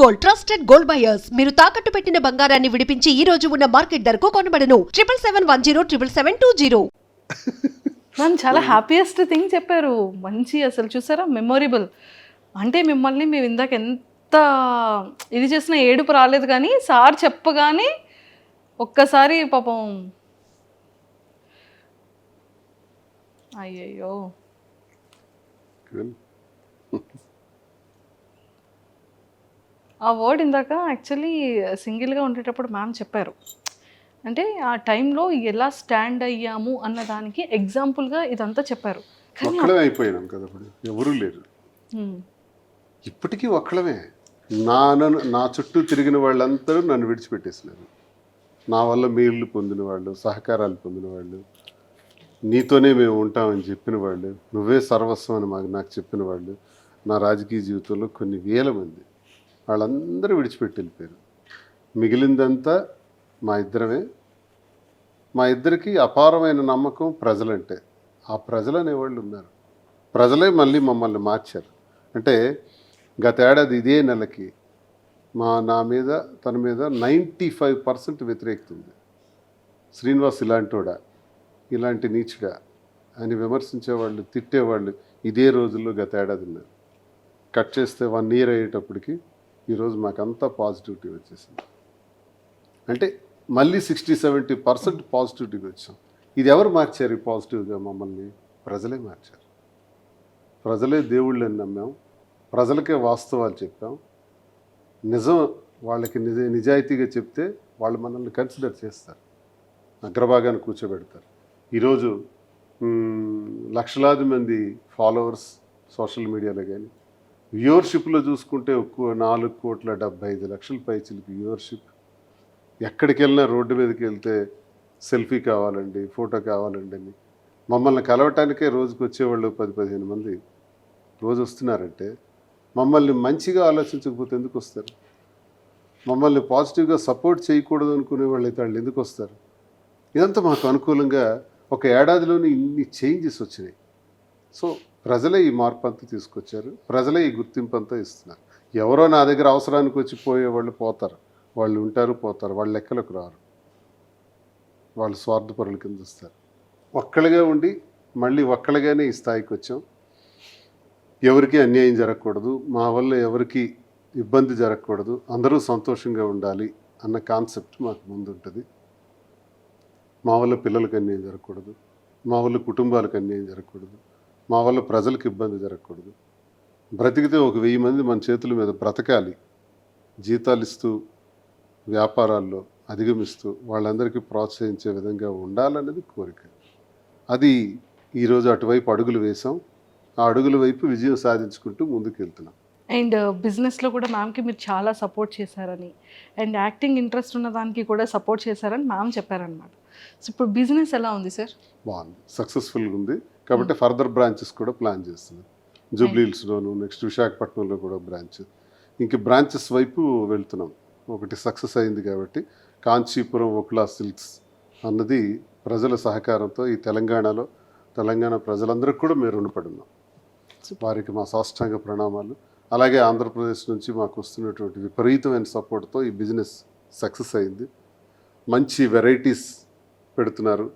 Gold trusted gold buyers మీరు తాకట్టు పెట్టిన బంగారాన్ని విడిపించి ఈ రోజు ఉన్న మార్కెట్ ధరకు కొనబడను. 7771077220. మ్యామ్ చాలా హ్యాపీయెస్ట్ థింగ్ చెప్పారు. మంచి అసలు చూసారా మెమొరబుల్. అంటే మిమ్మల్ని మేము ఇందాక ఎంత ఇది చేసినా ఏడుపు రాలేదు, కానీ సార్ చెప్పగానే ఒక్కసారి పాపం అయ్యయ్యో. ఆ వర్డ్ ఇందాక యాక్చువల్లీ సింగిల్గా ఉండేటప్పుడు మ్యామ్ చెప్పారు. అంటే ఆ టైంలో ఎలా స్టాండ్ అయ్యాము అన్న దానికి ఎగ్జాంపుల్గా ఇదంతా చెప్పారు. ఒక్కడే అయిపోయినాం కదా, ఇప్పుడు ఎవరూ లేరు. ఇప్పటికీ ఒక్కడమే. నా చుట్టూ తిరిగిన వాళ్ళందరూ నన్ను విడిచిపెట్టేసినారు. నా వల్ల మేళ్ళు పొందిన వాళ్ళు, సహకారాలు పొందిన వాళ్ళు, నీతోనే మేము ఉంటామని చెప్పిన వాళ్ళు, నువ్వే సర్వస్వం అని నాకు చెప్పిన వాళ్ళు, నా రాజకీయ జీవితంలో కొన్ని వేల మంది, వాళ్ళందరూ విడిచిపెట్టి వెళ్ళిపోయారు. మిగిలిందంతా మా ఇద్దరమే. మా ఇద్దరికి అపారమైన నమ్మకం ప్రజలంటే. ఆ ప్రజలు అనేవాళ్ళు ఉన్నారు. ప్రజలే మళ్ళీ మమ్మల్ని మార్చారు. అంటే గత ఏడాది ఇదే నెలకి నా మీద తన మీద 95% వ్యతిరేకత ఉంది. శ్రీనివాస్ ఇలాంటోడా, ఇలాంటి నీచుడా అని విమర్శించేవాళ్ళు, తిట్టేవాళ్ళు ఇదే రోజుల్లో గత ఏడాది ఉన్నారు. కట్ చేస్తే 1 year అయ్యేటప్పటికి ఈరోజు మాకంతా పాజిటివిటీ వచ్చేసింది. అంటే మళ్ళీ 60-70% పాజిటివిటీ వచ్చాం. ఇది ఎవరు మార్చారు? ఈ పాజిటివ్గా మమ్మల్ని ప్రజలే మార్చారు. ప్రజలే దేవుళ్ళని నమ్మాం, ప్రజలకే వాస్తవాలు చెప్పాం. నిజం వాళ్ళకి నిజాయితీగా చెప్తే వాళ్ళు మనల్ని కన్సిడర్ చేస్తారు, అగ్రభాగాన్ని కూర్చోబెడతారు. ఈరోజు లక్షలాది మంది ఫాలోవర్స్ సోషల్ మీడియాలో కానీ, వ్యూవర్షిప్లో చూసుకుంటే 4,75,00,000 పైచిలకు వ్యూవర్షిప్. ఎక్కడికి వెళ్ళినా రోడ్డు మీదకి వెళ్తే సెల్ఫీ కావాలండి, ఫోటో కావాలండి అని మమ్మల్ని కలవటానికే రోజుకి వచ్చేవాళ్ళు 10-15 మంది రోజు వస్తున్నారంటే, మమ్మల్ని మంచిగా ఆలోచించకపోతే ఎందుకు వస్తారు? మమ్మల్ని పాజిటివ్గా సపోర్ట్ చేయకూడదు అనుకునే వాళ్ళు అయితే వాళ్ళు ఎందుకు వస్తారు? ఇదంతా మాకు అనుకూలంగా ఒక ఏడాదిలోనే ఇన్ని చేంజెస్ వచ్చినాయి. సో ప్రజలే ఈ మార్పు అంతా తీసుకొచ్చారు, ప్రజలే ఈ గుర్తింపు అంతా ఇస్తున్నారు. ఎవరో నా దగ్గర అవసరానికి వచ్చి పోయేవాళ్ళు పోతారు, వాళ్ళు ఉంటారు పోతారు, వాళ్ళ లెక్కలకు రారు, వాళ్ళు స్వార్థపరుల కింద వస్తారు. ఒక్కళ్ళగా ఉండి మళ్ళీ ఒక్కళ్ళగానే ఈ స్థాయికి వచ్చాం. ఎవరికి అన్యాయం జరగకూడదు, మా వల్ల ఎవరికి ఇబ్బంది జరగకూడదు, అందరూ సంతోషంగా ఉండాలి అన్న కాన్సెప్ట్ మాకు ముందు ఉంటుంది. మా వల్ల పిల్లలకు అన్యాయం జరగకూడదు, మా వల్ల కుటుంబాలకు అన్యాయం జరగకూడదు, మా వల్ల ప్రజలకు ఇబ్బంది జరగకూడదు. బ్రతికితే 1,000 మంది మన చేతుల మీద బ్రతకాలి, జీతాలు ఇస్తూ వ్యాపారాల్లో అధిగమిస్తూ వాళ్ళందరికీ ప్రోత్సహించే విధంగా ఉండాలనేది కోరిక. అది ఈరోజు అటువైపు అడుగులు వేసాం. ఆ అడుగుల వైపు విజయం సాధించుకుంటూ ముందుకు వెళ్తున్నాం. అండ్ బిజినెస్లో కూడా మ్యామ్కి మీరు చాలా సపోర్ట్ చేశారని, అండ్ యాక్టింగ్ ఇంట్రెస్ట్ ఉన్న దానికి కూడా సపోర్ట్ చేశారని మ్యామ్ చెప్పారనమాట. సో ఇప్పుడు బిజినెస్ ఎలా ఉంది సార్? బాగుంది, సక్సెస్ఫుల్గా ఉంది. కాబట్టి ఫర్దర్ బ్రాంచెస్ కూడా ప్లాన్ చేస్తున్నాం. జూబ్లీహిల్స్లోను, నెక్స్ట్ విశాఖపట్నంలో కూడా బ్రాంచ్, ఇంక బ్రాంచెస్ వైపు వెళ్తున్నాం. ఒకటి సక్సెస్ అయింది కాబట్టి కాంచీపురం ఒక్లా సిల్క్స్ అన్నది ప్రజల సహకారంతో ఈ తెలంగాణ ప్రజలందరికీ కూడా మేము రుణపడి ఉన్నాం. వారికి మా సాష్టాంగ ప్రణామాలు. అలాగే ఆంధ్రప్రదేశ్ నుంచి మాకు వస్తున్నటువంటి విపరీతమైన సపోర్ట్తో ఈ బిజినెస్ సక్సెస్ అయింది. మంచి వెరైటీస్ పెడుతున్నారు,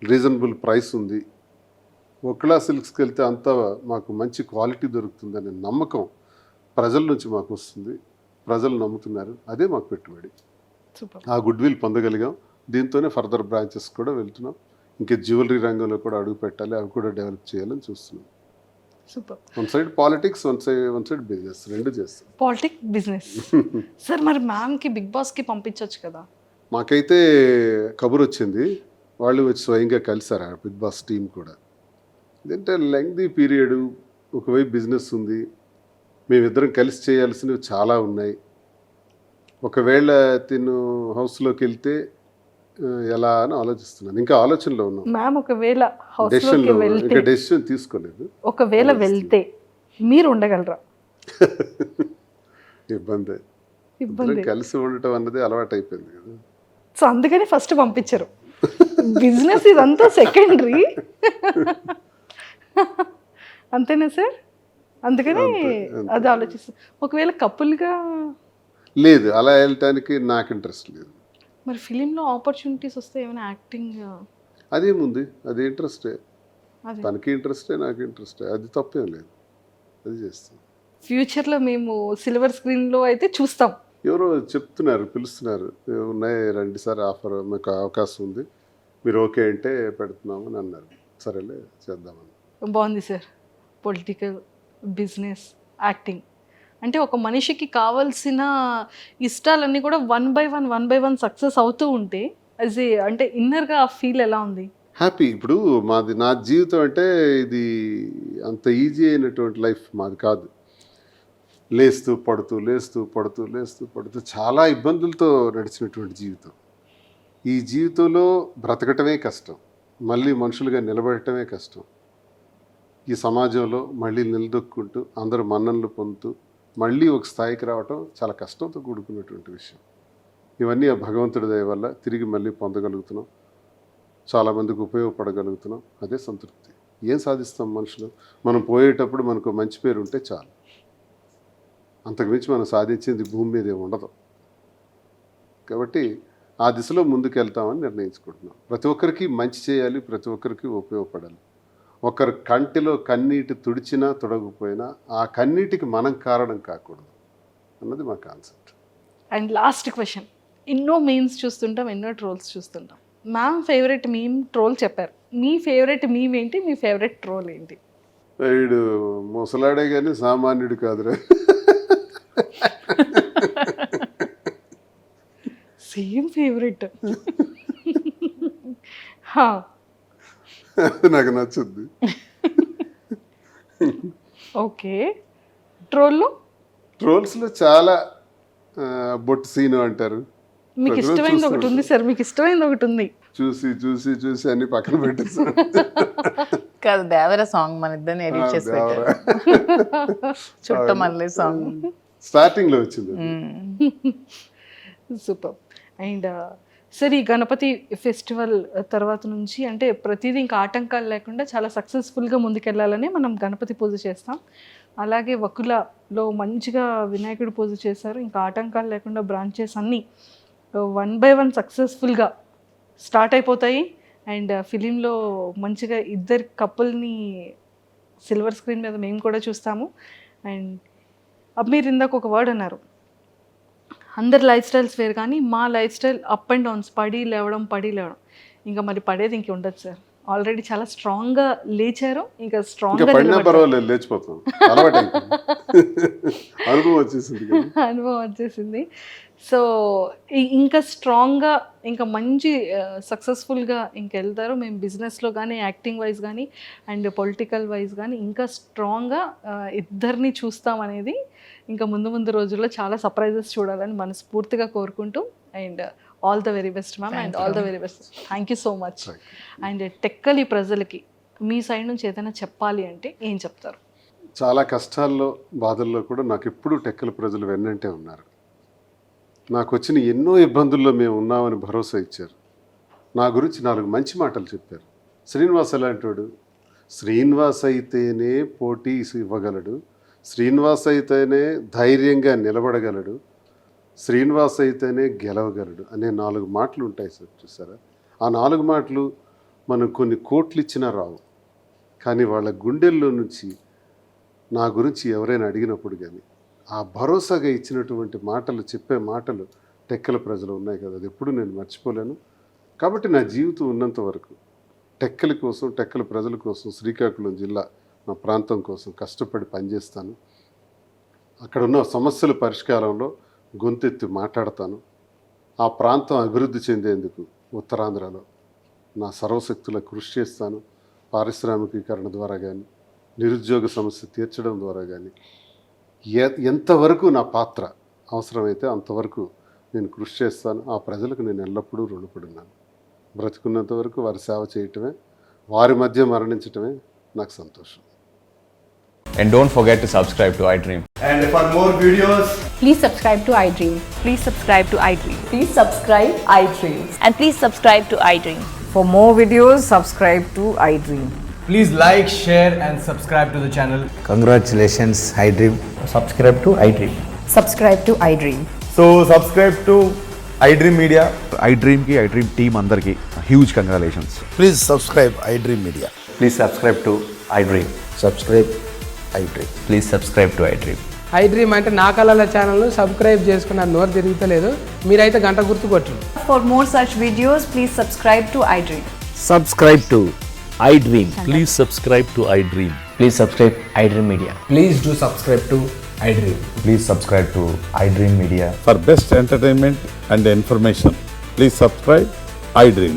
రీజనబుల్ ప్రైస్ ఉంది. ఒక్లా సిల్క్స్కి వెళ్తే అంతా మాకు మంచి క్వాలిటీ దొరుకుతుందనే నమ్మకం ప్రజల నుంచి మాకు వస్తుంది, ప్రజలు నమ్ముతున్నారు. అదే మాకు పెట్టుబడి. ఆ గుడ్ విల్ పొందగలిగాం. దీంతోనే ఫర్దర్ బ్రాంచెస్ కూడా వెళ్తున్నాం. ఇంకా జ్యువెలరీ రంగంలో కూడా అడుగు పెట్టాలి, అవి కూడా డెవలప్ చేయాలని చూస్తున్నాం. Super. One side politics, one side business, రెండు చేస్తాం. Politics, business. సార్ మరి మ్యామ్కి బిగ్ బాస్కి పంపించవచ్చు కదా? మాకైతే కబురు వచ్చింది, వాళ్ళు వచ్చి స్వయంగా కలిసారు ఆ బిగ్ బాస్ టీం కూడా. ఇదంటే లెంగ్దీ పీరియడ్, ఒకవైపు బిజినెస్ ఉంది, మేమిద్దరం కలిసి చేయాల్సినవి చాలా ఉన్నాయి. ఒకవేళ తిను హౌస్లోకి వెళ్తే ఎలా అని ఆలోచిస్తున్నాను. ఇంకా ఆలోచనలో ఉన్నాం. మ్యామ్ ఒకవేళ హౌస్లోకి వెళ్తే, ఇంకా డెసిషన్ తీసుకోలేదు. ఒకవేళ వెళ్తే మీరు ఉండగలరా? ఇబ్బంది. కలిసి ఉండటం అన్నది అలవాటు అయిపోయింది కదా. సో అందుకని ఫస్ట్ పంపించరు. బిజినెస్ ఇదంతా సెకండరీ. అంతేనా సార్? అందుకని అది ఆలోచిస్తాం. ఒకవేళ కపుల్గా లేదు, అలా వెళ్ళటానికి నాకు ఇంట్రెస్ట్ లేదు. మరి ఫిలింలో ఆపర్చునిటీస్ వస్తే ఏమైనా యాక్టింగ్ అదేముంది, అది ఇంట్రెస్టే, అదే తనకి ఇంట్రెస్టే నాకు ఇంట్రెస్టే, అది తప్పేం లేదు, అది చేస్తాం. ఫ్యూచర్లో మేము సిల్వర్ స్క్రీన్లో అయితే చూస్తాం. ఎవరో చెప్తున్నారు, పిలుస్తున్నారు, ఉన్నాయి రండి సార్, ఆఫర్ మీకు అవకాశం ఉంది, మీరు ఓకే అంటే పెడుతున్నామని అన్నారు. సరేలే చేద్దామని. బాగుంది సార్. పొలిటికల్, బిజినెస్, యాక్టింగ్ అంటే ఒక మనిషికి కావాల్సిన ఇష్టాలన్నీ కూడా వన్ బై వన్ సక్సెస్ అవుతూ ఉంటే అంటే ఇన్నర్గా ఆ ఫీల్ ఎలా ఉంది? హ్యాపీ. ఇప్పుడు నా జీవితం అంటే ఇది అంత ఈజీ అయినటువంటి లైఫ్ మాది కాదు. లేస్తూ పడుతూ లేస్తూ పడుతూ లేస్తూ పడుతూ చాలా ఇబ్బందులతో నడిచినటువంటి జీవితం. ఈ జీవితంలో బ్రతకటమే కష్టం, మళ్ళీ మనుషులుగా నిలబడటమే కష్టం. ఈ సమాజంలో మళ్ళీ నిలదొక్కుంటూ అందరూ మన్ననలు పొందుతూ మళ్ళీ ఒక స్థాయికి రావటం చాలా కష్టంతో కూడుకున్నటువంటి విషయం. ఇవన్నీ ఆ భగవంతుడి దయ వల్ల తిరిగి మళ్ళీ పొందగలుగుతున్నాం, చాలామందికి ఉపయోగపడగలుగుతున్నాం, అదే సంతృప్తి. ఏం సాధిస్తాం మనుషులు? మనం పోయేటప్పుడు మనకు మంచి పేరు ఉంటే చాలు, అంతకుమించి మనం సాధించింది భూమి మీద ఉండదు. కాబట్టి ఆ దిశలో ముందుకు వెళ్తామని నిర్ణయించుకుంటున్నాం. ప్రతి ఒక్కరికి మంచి చేయాలి, ప్రతి ఒక్కరికి ఉపయోగపడాలి. ఒకరి కంటిలో కన్నీటి తుడిచినా తుడగకపోయినా ఆ కన్నీటికి మనం కారణం కాకూడదు అన్నది మా కాన్సెప్ట్. అండ్ లాస్ట్ క్వశ్చన్, ఎన్నో మీమ్స్ చూస్తుంటాం, ఎన్నో ట్రోల్స్ చూస్తుంటాం. మ్యామ్ ఫేవరెట్ మీమ్ ట్రోల్ చెప్పారు, మీ ఫేవరెట్ మీమ్ ఏంటి, మీ ఫేవరెట్ ట్రోల్ ఏంటి? వీడు ముసలాడే కానీ సామాన్యుడు కాదురా. Same favourite. నాకు నచ్చుద్ది. ఓకే. ట్రోల్స్లో చాలా బొట్టు సీను అంటారు. మీకు ఇష్టమైనది ఒకటి ఉంది సార్, మీకు ఇష్టమైనది ఒకటి ఉంది. చూసి చూసి చూసి అన్ని పక్కన పెట్టేసారు. కాదు, దేవర సాంగ్ మన ఇద్దరిని ఎడిట్ చేసి పెట్టారు. చుట్టమల్లె సాంగ్ స్టార్టింగ్ లో వచ్చింది. సూపర్. అండ్ సరే, ఈ గణపతి ఫెస్టివల్ తర్వాత నుంచి అంటే ప్రతిదీ ఇంకా ఆటంకాలు లేకుండా చాలా సక్సెస్ఫుల్గా ముందుకెళ్ళాలని మనం గణపతి పూజ చేస్తాం. అలాగే వకులలో మంచిగా వినాయకుడు పూజ చేశారు. ఇంకా ఆటంకాలు లేకుండా బ్రాంచెస్ అన్నీ వన్ బై వన్ సక్సెస్ఫుల్గా స్టార్ట్ అయిపోతాయి. అండ్ ఫిలింలో మంచిగా ఇద్దరు కపుల్ని సిల్వర్ స్క్రీన్ మీద మేము కూడా చూస్తాము. అండ్ మీరు ఇందాక ఒక వర్డ్ అన్నారు, అందరి లైఫ్ స్టైల్స్ వేరు కానీ మా life style up and downs, పడి లేవడం. ఇంకా మరి పడేది ఇంక ఉండదు సార్. ఆల్రెడీ చాలా స్ట్రాంగ్గా లేచారు, ఇంకా స్ట్రాంగ్గా పర్వాలేదు, లేచిపోతాం. అనుభవం వచ్చేసింది. సో ఇంకా స్ట్రాంగ్గా, ఇంకా మంచి సక్సెస్ఫుల్గా ఇంక వెళ్తారు. మేము బిజినెస్లో కానీ, యాక్టింగ్ వైజ్ కానీ, అండ్ పొలిటికల్ వైజ్ కానీ ఇంకా స్ట్రాంగ్గా ఇద్దరిని చూస్తామనేది ఇంకా ముందు రోజుల్లో చాలా సర్ప్రైజెస్ చూడాలని మనస్ఫూర్తిగా కోరుకుంటూ, and all the very best ma'am, and all the very best. Thank you so much. And Tekkali ప్రజలకి మీ సైడ్ నుంచి ఏదైనా చెప్పాలి అంటే ఏం చెప్తారు? చాలా కష్టాల్లో, బాధల్లో కూడా నాకు ఎప్పుడూ టెక్కలి ప్రజలు వెన్నంటే ఉన్నారు. నాకు వచ్చిన ఎన్నో ఇబ్బందుల్లో మేము ఉన్నామని భరోసా ఇచ్చారు. నా గురించి 4 మంచి మాటలు చెప్పారు. శ్రీనివాస్ ఎలాంటివాడు? శ్రీనివాస్ అయితేనే పోటీ ఇవ్వగలడు, శ్రీనివాస్ అయితేనే ధైర్యంగా నిలబడగలడు, శ్రీనివాస్ అయితేనే గెలవగలడు అనే 4 మాటలు ఉంటాయి సార్. చూసారా, ఆ 4 మాటలు మనం కొన్ని కోట్లు ఇచ్చినా రావు. కానీ వాళ్ళ గుండెల్లో నుంచి నా గురించి ఎవరైనా అడిగినప్పుడు కానీ ఆ భరోసాగా ఇచ్చినటువంటి మాటలు, చెప్పే మాటలు టెక్కల ప్రజలు ఉన్నాయి కదా, అది ఎప్పుడు నేను మర్చిపోలేను. కాబట్టి నా జీవితం ఉన్నంత వరకు టెక్కల కోసం, టెక్కల ప్రజల కోసం, శ్రీకాకుళం జిల్లా నా ప్రాంతం కోసం కష్టపడి పనిచేస్తాను. అక్కడ ఉన్న సమస్యల పరిష్కారంలో గొంతెత్తి మాట్లాడతాను. ఆ ప్రాంతం అభివృద్ధి చెందేందుకు ఉత్తరాంధ్రలో నా సర్వశక్తుల కృషి చేస్తాను. పారిశ్రామికీకరణ ద్వారా కానీ, నిరుద్యోగ సమస్య తీర్చడం ద్వారా కానీ, ఎంతవరకు నా పాత్ర అవసరమైతే అంతవరకు నేను కృషి చేస్తాను. ఆ ప్రజలకు నేను ఎల్లప్పుడూ రుణపడున్నాను. బ్రతికున్నంత వరకు వారి సేవ చేయటమే, వారి మధ్య మరణించటమే నాకు సంతోషం. And don't forget to subscribe to iDream. And for more videos, Please subscribe to iDream. Please subscribe to iDream. Please subscribe iDream. And please subscribe to iDream. For more videos, subscribe to iDream. please like, share and subscribe to the channel. Congratulations, iDream. Subscribe to iDream. Subscribe to iDream. So subscribe to iDream Media. iDream team అందరికి huge congratulations. Please subscribe iDream Media. Please subscribe to iDream. Subscribe iDream. Please subscribe to iDream. iDream అంటే నా కళల ఛానల్ను subscribe చేసుకున్న నోరు తిరుగుతలేదు, మీరైతే గంట గుర్తు కొట్టండి. For more such videos, please subscribe to iDream. Subscribe to iDream. Please subscribe to iDream. Please subscribe iDream Media. Please do subscribe to iDream. Please subscribe to iDream Media. For best entertainment and information, please subscribe iDream.